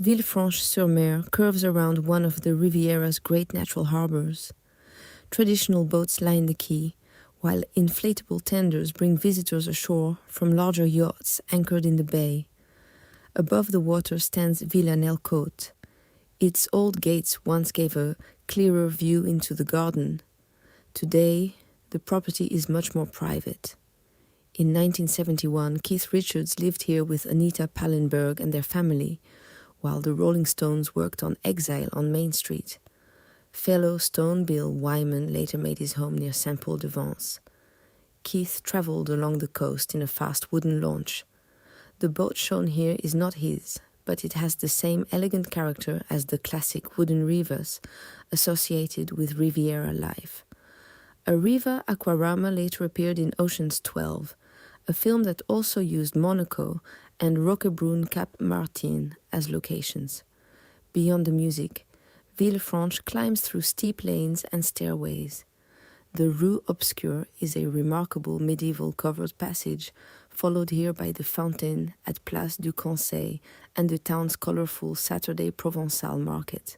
Villefranche-sur-Mer curves around one of the Riviera's great natural harbours. Traditional boats line the quay, while inflatable tenders bring visitors ashore from larger yachts anchored in the bay. Above the water stands Villa Nellcôte. Its old gates once gave a clearer view into the garden. Today, the property is much more private. In 1971, Keith Richards lived here with Anita Pallenberg and their family, while the Rolling Stones worked on Exile on Main Street. Fellow Stone Bill Wyman later made his home near Saint-Paul-de-Vence. Keith travelled along the coast in a fast wooden launch. The boat shown here is not his, but it has the same elegant character as the classic wooden rivas associated with Riviera life. A Riva aquarama later appeared in Ocean's 12, a film that also used Monaco and Roquebrune Cap Martin as locations. Beyond the music, Villefranche climbs through steep lanes and stairways. The Rue Obscure is a remarkable medieval covered passage, followed here by the fountain at Place du Conseil and the town's colorful Saturday Provençal market.